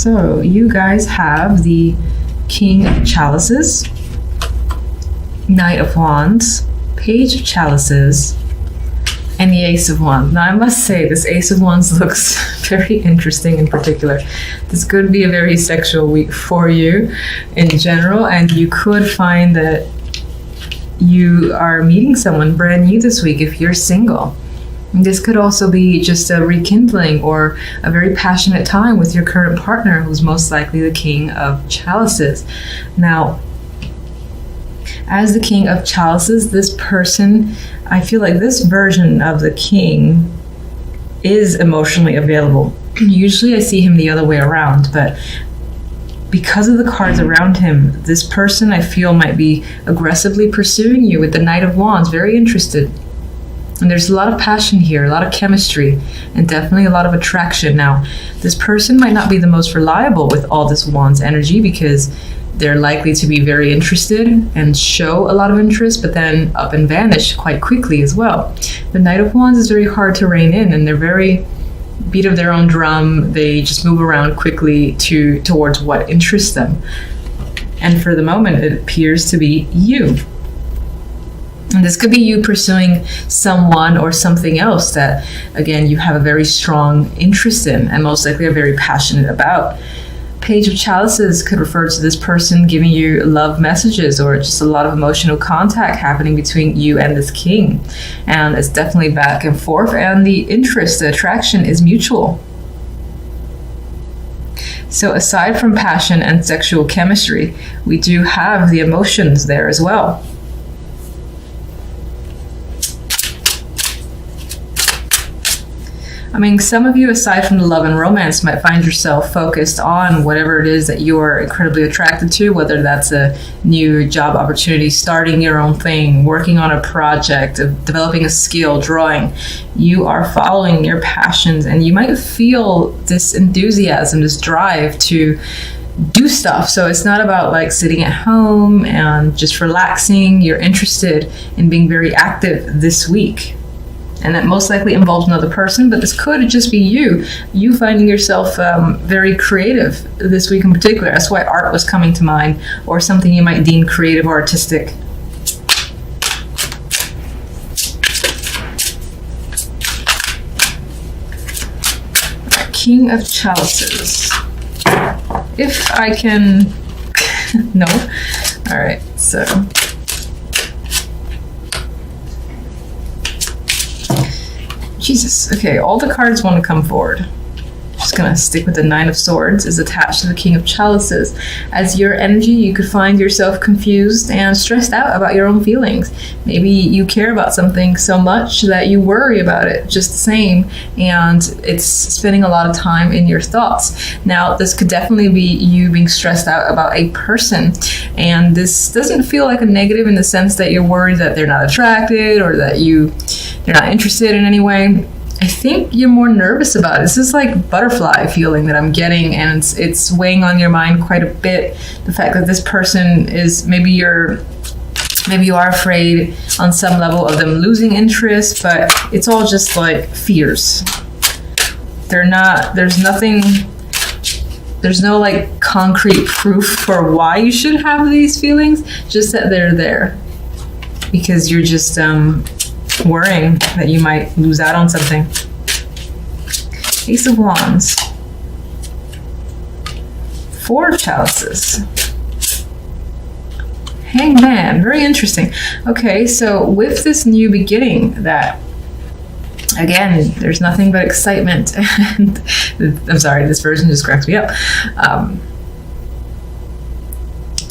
So you guys have the King of Chalices, Knight of Wands, Page of Chalices, and the Ace of Wands. Now I must say, this Ace of Wands looks very interesting in particular. This could be a very sexual week for you in general, and you could find that you are meeting someone brand new this week if you're single. This could also be just a rekindling or a very passionate time with your current partner, who's most likely the King of Chalices. Now, as the King of Chalices, this person, I feel like this version of the king is emotionally available. Usually I see him the other way around, but because of the cards around him, this person I feel might be aggressively pursuing you with the Knight of Wands, very interested. And there's a lot of passion here, a lot of chemistry, and definitely a lot of attraction. Now, this person might not be the most reliable with all this Wands energy because they're likely to be very interested and show a lot of interest, but then up and vanish quite quickly as well. The Knight of Wands is very hard to rein in, and they're very beat of their own drum. They just move around quickly towards what interests them. And for the moment, it appears to be you. And this could be you pursuing someone or something else that, again, you have a very strong interest in and most likely are very passionate about. Page of Chalices could refer to this person giving you love messages or just a lot of emotional contact happening between you and this king. And it's definitely back and forth, and the interest, the attraction is mutual. So aside from passion and sexual chemistry, we do have the emotions there as well. I mean, some of you, aside from the love and romance, might find yourself focused on whatever it is that you're incredibly attracted to, whether that's a new job opportunity, starting your own thing, working on a project, developing a skill, drawing. You are following your passions, and you might feel this enthusiasm, this drive to do stuff. So it's not about like sitting at home and just relaxing. You're interested in being very active this week. And that most likely involves another person, but this could just be you finding yourself very creative this week in particular. That's why art was coming to mind, or something you might deem creative or artistic. King of Chalices. If I can... no? All right, so... Jesus, okay, all the cards want to come forward. Just gonna stick with the Nine of Swords is attached to the King of Chalices. As your energy, you could find yourself confused and stressed out about your own feelings. Maybe you care about something so much that you worry about it just the same, and it's spending a lot of time in your thoughts. Now, this could definitely be you being stressed out about a person, and this doesn't feel like a negative in the sense that you're worried that they're not attracted or that they're not interested in any way. I think you're more nervous about it. This is like butterfly feeling that I'm getting, and it's weighing on your mind quite a bit. The fact that this person is, maybe you are afraid on some level of them losing interest, but it's all just like fears. There's no like concrete proof for why you should have these feelings, just that they're there. Because you're just worrying that you might lose out on something. Ace of Wands. Four of Chalices. Hangman, very interesting. Okay, so with this new beginning that, again, there's nothing but excitement. And I'm sorry, this version just cracks me up.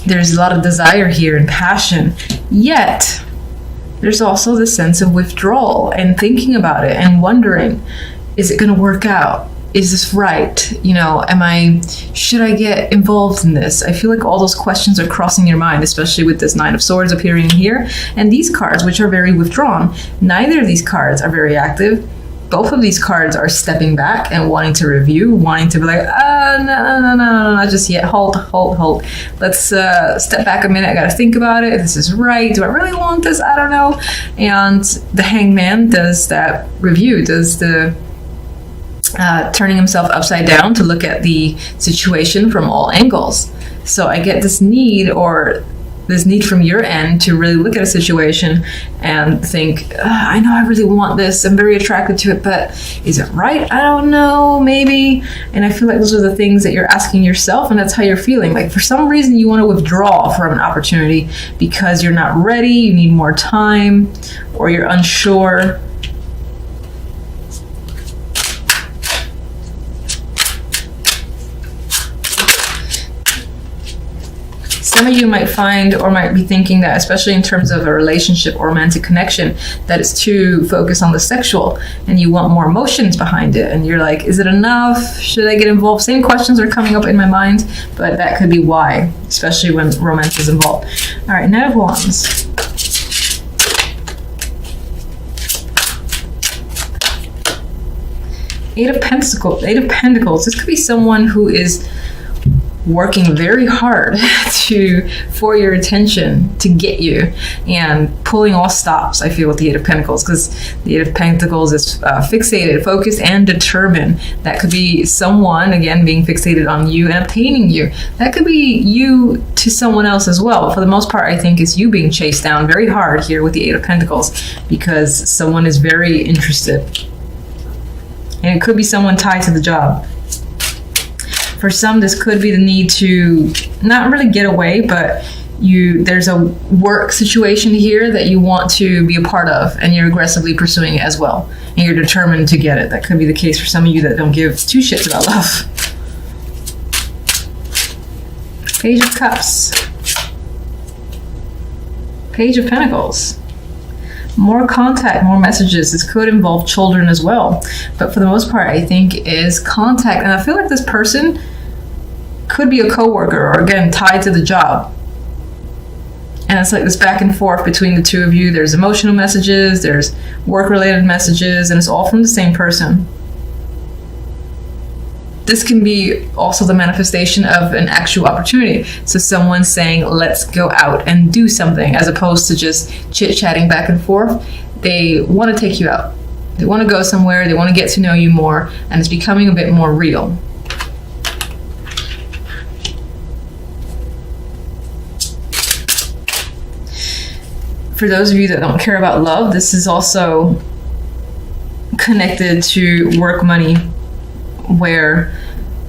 There's a lot of desire here and passion, yet there's also this sense of withdrawal and thinking about it and wondering, is it going to work out? Is this right? You know, should I get involved in this? I feel like all those questions are crossing your mind, especially with this Nine of Swords appearing here. And these cards, which are very withdrawn, neither of these cards are very active. Both of these cards are stepping back and wanting to review, wanting to be like, no, not just yet. Hold. Let's step back a minute. I got to think about it. This is right. Do I really want this? I don't know. And the Hangman does that review, does the turning himself upside down to look at the situation from all angles. So I get this need from your end to really look at a situation and think, I know I really want this, I'm very attracted to it, but is it right? I don't know, maybe. And I feel like those are the things that you're asking yourself, and that's how you're feeling. Like for some reason you want to withdraw from an opportunity because you're not ready, you need more time, or you're unsure. Some of you might find or might be thinking that, especially in terms of a relationship or romantic connection, that it's too focused on the sexual and you want more emotions behind it. And you're like, is it enough? Should I get involved? Same questions are coming up in my mind, but that could be why, especially when romance is involved. All right, Knight of Wands. Eight of Pentacles. This could be someone who is working very hard for your attention, to get you, and pulling all stops, I feel, with the Eight of Pentacles, because the Eight of Pentacles is fixated, focused, and determined. That could be someone, again, being fixated on you and obtaining you. That could be you to someone else as well. But for the most part, I think it's you being chased down very hard here with the Eight of Pentacles, because someone is very interested. And it could be someone tied to the job. For some, this could be the need to not really get away, but there's a work situation here that you want to be a part of, and you're aggressively pursuing it as well, and you're determined to get it. That could be the case for some of you that don't give two shits about love. Page of Cups. Page of Pentacles. More contact, more messages. This could involve children as well, but for the most part, I think is contact. And I feel like this person could be a coworker, or again, tied to the job. And it's like this back and forth between the two of you. There's emotional messages, there's work-related messages, and it's all from the same person. This can be also the manifestation of an actual opportunity. So someone saying, let's go out and do something, as opposed to just chit-chatting back and forth. They want to take you out. They want to go somewhere, they want to get to know you more, and it's becoming a bit more real. For those of you that don't care about love, this is also connected to work, money, where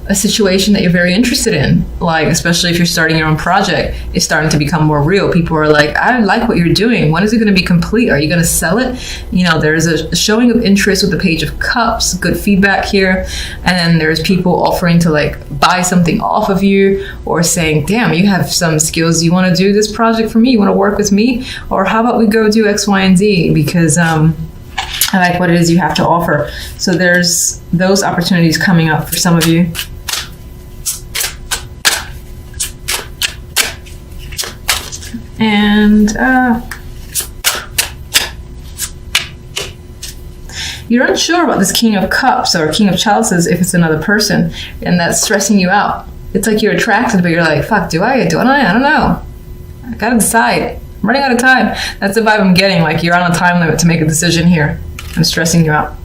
a situation that you're very interested in, like especially if you're starting your own project, is starting to become more real. People are like, I like what you're doing. When is it going to be complete? Are you going to sell it? You know, there's a showing of interest with the Page of Cups, good feedback here. And then there's people offering to like buy something off of you, or saying, damn, you have some skills. You want to do this project for me? You want to work with me? Or how about we go do X, Y, and Z? Because I like what it is you have to offer. So there's those opportunities coming up for some of you. And you're unsure about this King of Cups or King of Chalices if it's another person, and that's stressing you out. It's like you're attracted, but you're like, fuck, do I? I don't know. I gotta decide. I'm running out of time. That's the vibe I'm getting. Like you're on a time limit to make a decision here. I'm stressing you out.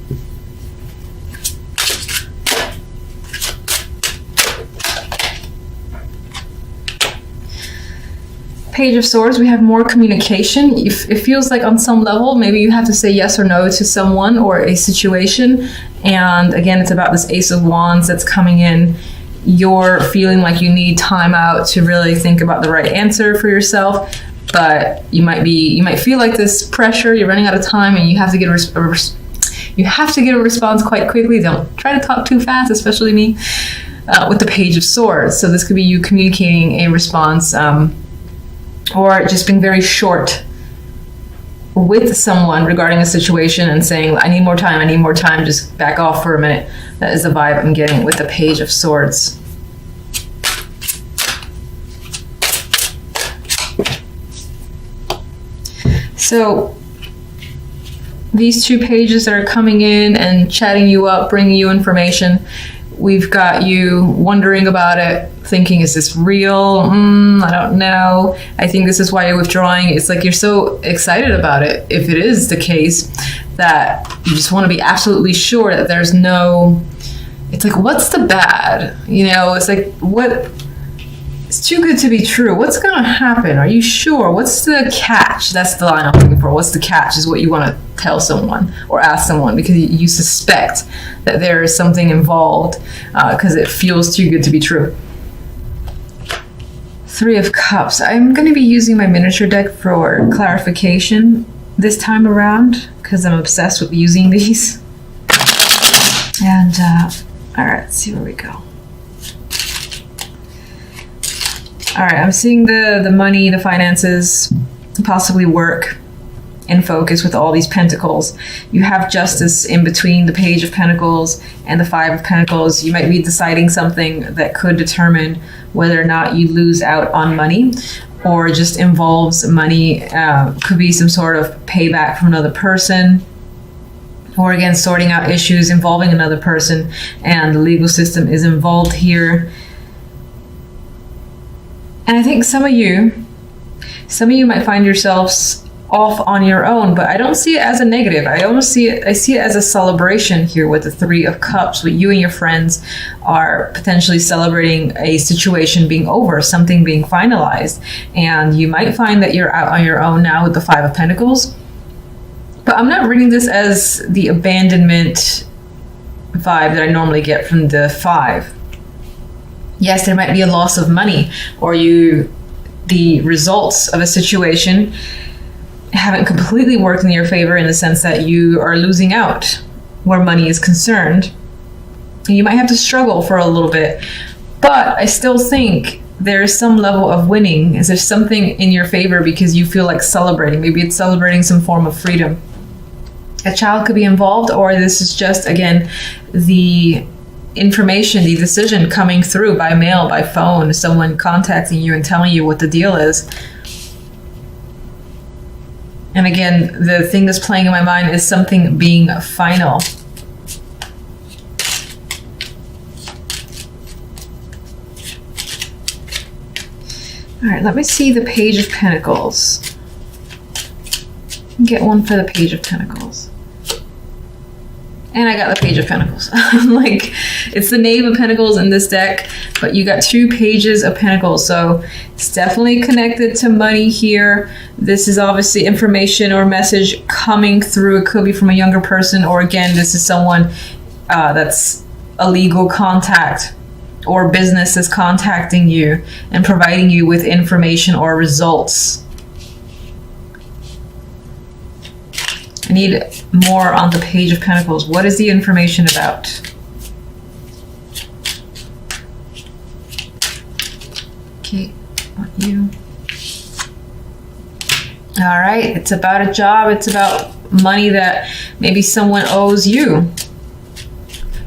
Page of Swords, we have more communication. It feels like on some level, maybe you have to say yes or no to someone or a situation. And again, it's about this Ace of Wands that's coming in. You're feeling like you need time out to really think about the right answer for yourself. But you might feel like this pressure, you're running out of time, and you have to get a response quite quickly. Don't try to talk too fast, especially me, with the Page of Swords. So this could be you communicating a response, or just being very short with someone regarding a situation and saying, I need more time, just back off for a minute. That is the vibe I'm getting with the Page of Swords. So these two pages that are coming in and chatting you up, bringing you information, we've got you wondering about it, thinking, is this real? I don't know. I think this is why you're withdrawing. It's like you're so excited about it, if it is the case, that you just want to be absolutely sure that there's no it's like, what's the bad? You know, it's like, what? It's too good to be true. What's going to happen? Are you sure? What's the catch? That's the line I'm looking for. What's the catch is what you want to tell someone or ask someone, because you suspect that there is something involved because it feels too good to be true. 3 of Cups. I'm going to be using my miniature deck for clarification this time around because I'm obsessed with using these. And all right, let's see where we go. All right, I'm seeing the money, the finances, possibly work in focus with all these pentacles. You have Justice in between the Page of Pentacles and the 5 of Pentacles. You might be deciding something that could determine whether or not you lose out on money, or just involves money. Could be some sort of payback from another person, or again, sorting out issues involving another person, and the legal system is involved here. And I think some of you might find yourselves off on your own, but I don't see it as a negative. I see it as a celebration here with the 3 of Cups. With you and your friends are potentially celebrating a situation being over, something being finalized. And you might find that you're out on your own now with the 5 of Pentacles. But I'm not reading this as the abandonment vibe that I normally get from the 5. Yes, there might be a loss of money, or the results of a situation haven't completely worked in your favor in the sense that you are losing out where money is concerned. And you might have to struggle for a little bit, but I still think there's some level of winning. Is there something in your favor because you feel like celebrating? Maybe it's celebrating some form of freedom. A child could be involved, or this is just, again, the information, the decision coming through by mail, by phone, someone contacting you and telling you what the deal is. And again, the thing that's playing in my mind is something being final. All right, let me see the Page of Pentacles. Get one for the Page of Pentacles. And I got the Page of Pentacles. I'm like, it's the Knave of Pentacles in this deck, but you got 2 Pages of Pentacles. So it's definitely connected to money here. This is obviously information or message coming through. It could be from a younger person, or again, this is someone that's a legal contact or business is contacting you and providing you with information or results. I need more on the Page of Pentacles. What is the information about? Okay, on you. All right, it's about a job. It's about money that maybe someone owes you.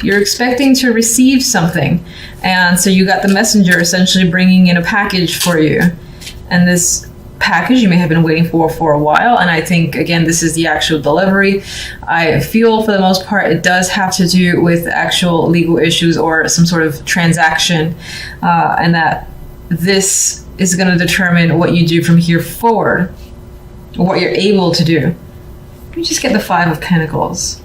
You're expecting to receive something, and so you got the messenger essentially bringing in a package for you. And this package you may have been waiting for a while, and I think, again, this is the actual delivery. I feel for the most part it does have to do with actual legal issues or some sort of transaction, and that this is going to determine what you do from here forward, or what you're able to do. Let me just get the 5 of Pentacles.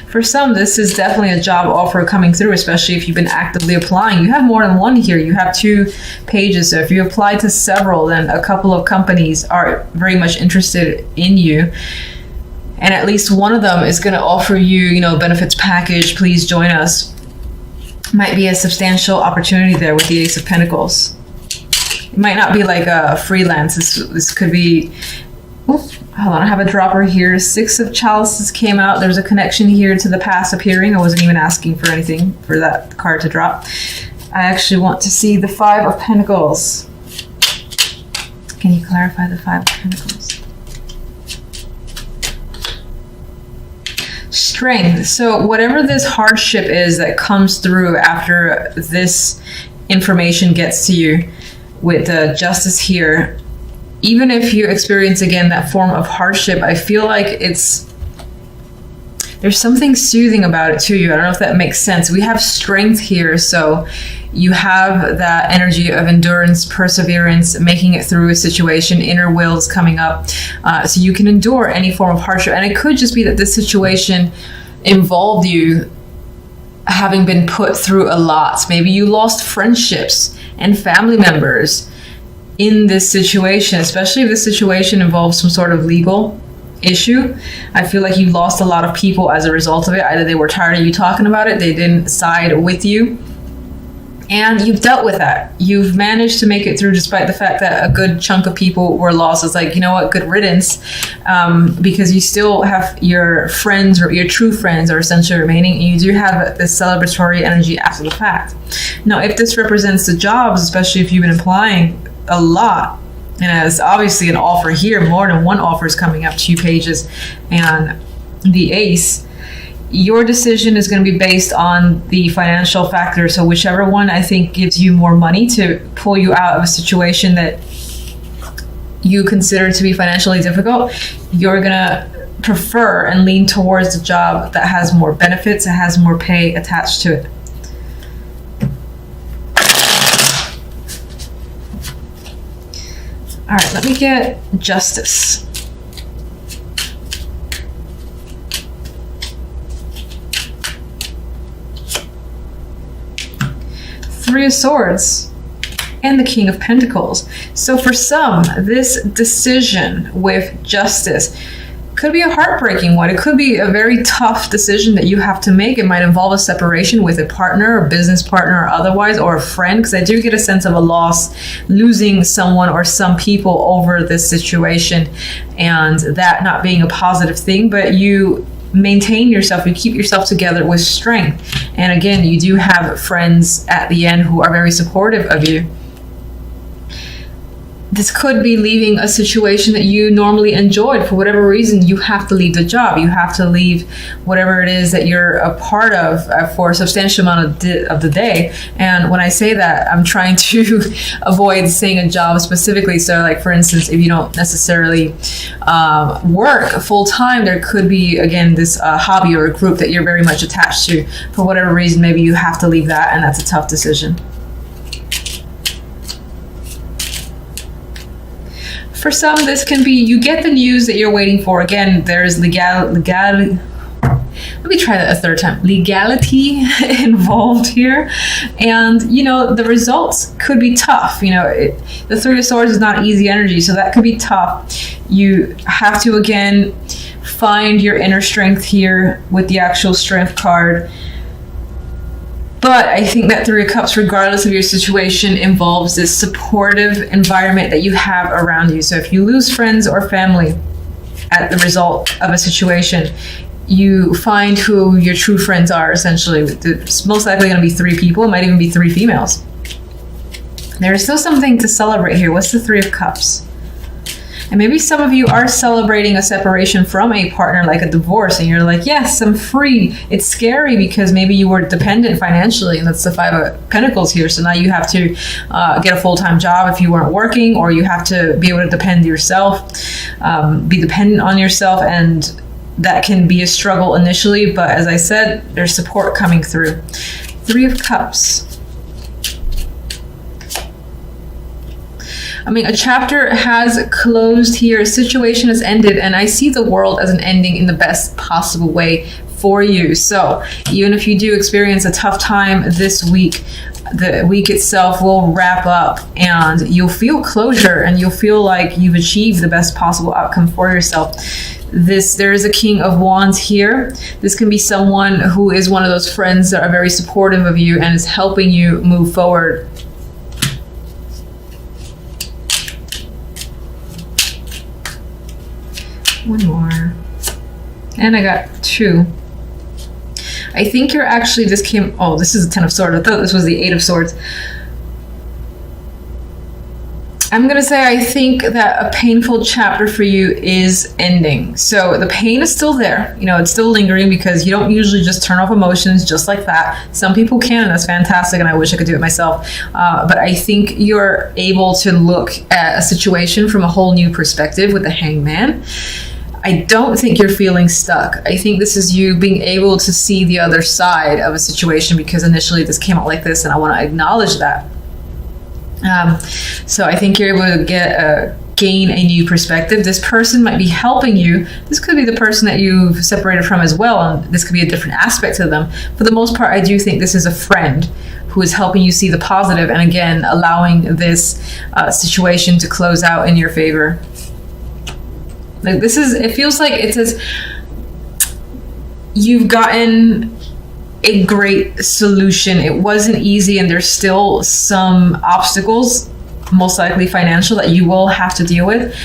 For some, this is definitely a job offer coming through, especially if you've been actively applying. You have more than one here. You have 2 pages. So if you apply to several, then a couple of companies are very much interested in you. And at least one of them is going to offer you, benefits package. Please join us. Might be a substantial opportunity there with the Ace of Pentacles. It might not be like a freelance. This could be... Hold on, I have a dropper here. 6 of Chalices came out. There's a connection here to the past appearing. I wasn't even asking for anything for that card to drop. I actually want to see the 5 of Pentacles. Can you clarify the 5 of Pentacles? Strength. So whatever this hardship is that comes through after this information gets to you with the Justice here, even if you experience, again, that form of hardship, I feel like there's something soothing about it to you. I don't know if that makes sense. We have strength here, so You have that energy of endurance, perseverance, making it through a situation, inner will is coming up. So you can endure any form of hardship. And it could just be that this situation involved you having been put through a lot. Maybe you lost friendships and family members in this situation, especially if this situation involves some sort of legal issue. I feel like you lost a lot of people as a result of it. Either they were tired of you talking about it, they didn't side with you, and you've dealt with that. You've managed to make it through despite the fact that a good chunk of people were lost. It's like, you know what, good riddance, because you still have your friends, or your true friends are essentially remaining, and you do have this celebratory energy after the fact. Now, if this represents the jobs, especially if you've been applying a lot, and as obviously an offer here, more than one offer is coming up, 2 pages and the ace, your decision is going to be based on the financial factor. So whichever one I think gives you more money to pull you out of a situation that you consider to be financially difficult, you're going to prefer and lean towards the job that has more benefits, that has more pay attached to it. All right, let me get justice. Three of Swords and the King of Pentacles. So for some, this decision with justice could be a heartbreaking one. It could be a very tough decision that you have to make. It might involve a separation with a partner, or business partner, or otherwise, or a friend, because I do get a sense of a loss, losing someone or some people over this situation, and that not being a positive thing. But you maintain yourself, you keep yourself together with strength. And again, you do have friends at the end who are very supportive of you. This could be leaving a situation that you normally enjoyed. For whatever reason, you have to leave the job. You have to leave whatever it is that you're a part of for a substantial amount of the day. And when I say that, I'm trying to avoid saying a job specifically. So like, for instance, if you don't necessarily work full time, there could be, again, this hobby or a group that you're very much attached to. For whatever reason, maybe you have to leave that, and that's a tough decision. For some, this can be, you get the news that you're waiting for. Again, there's legality. Let me try that a third time. Legality involved here. And, you know, the results could be tough. You know, the Three of Swords is not easy energy, so that could be tough. You have to, again, find your inner strength here with the actual Strength card. But I think that Three of Cups, regardless of your situation, involves this supportive environment that you have around you. So if you lose friends or family at the result of a situation, you find who your true friends are, essentially. It's most likely going to be 3 people. It might even be 3 females. There is still something to celebrate here. What's the Three of Cups? And maybe some of you are celebrating a separation from a partner, like a divorce, and you're like, yes, I'm free. It's scary because maybe you were dependent financially, and that's the Five of Pentacles here. So now you have to get a full-time job if you weren't working, or you have to be able to depend yourself, be dependent on yourself, and that can be a struggle initially. But as I said, there's support coming through. Three of Cups. I mean, a chapter has closed here, a situation has ended, and I see the world as an ending in the best possible way for you. So even if you do experience a tough time this week, the week itself will wrap up and you'll feel closure, and you'll feel like you've achieved the best possible outcome for yourself. There is a King of Wands here. This can be someone who is one of those friends that are very supportive of you and is helping you move forward. One more. And I got 2. I think you're actually, this is a 10 of Swords. I thought this was the 8 of Swords. I'm going to say I think that a painful chapter for you is ending. So the pain is still there. You know, it's still lingering because you don't usually just turn off emotions just like that. Some people can, and that's fantastic, and I wish I could do it myself. But I think you're able to look at a situation from a whole new perspective with the Hangman. I don't think you're feeling stuck. I think this is you being able to see the other side of a situation, because initially this came out like this, and I want to acknowledge that. So I think you're able to gain a new perspective. This person might be helping you. This could be the person that you've separated from as well, and this could be a different aspect to them. For the most part, I do think this is a friend who is helping you see the positive, and again, allowing this situation to close out in your favor. Like this is, it feels like it says you've gotten a great solution. It wasn't easy, and there's still some obstacles, most likely financial, that you will have to deal with.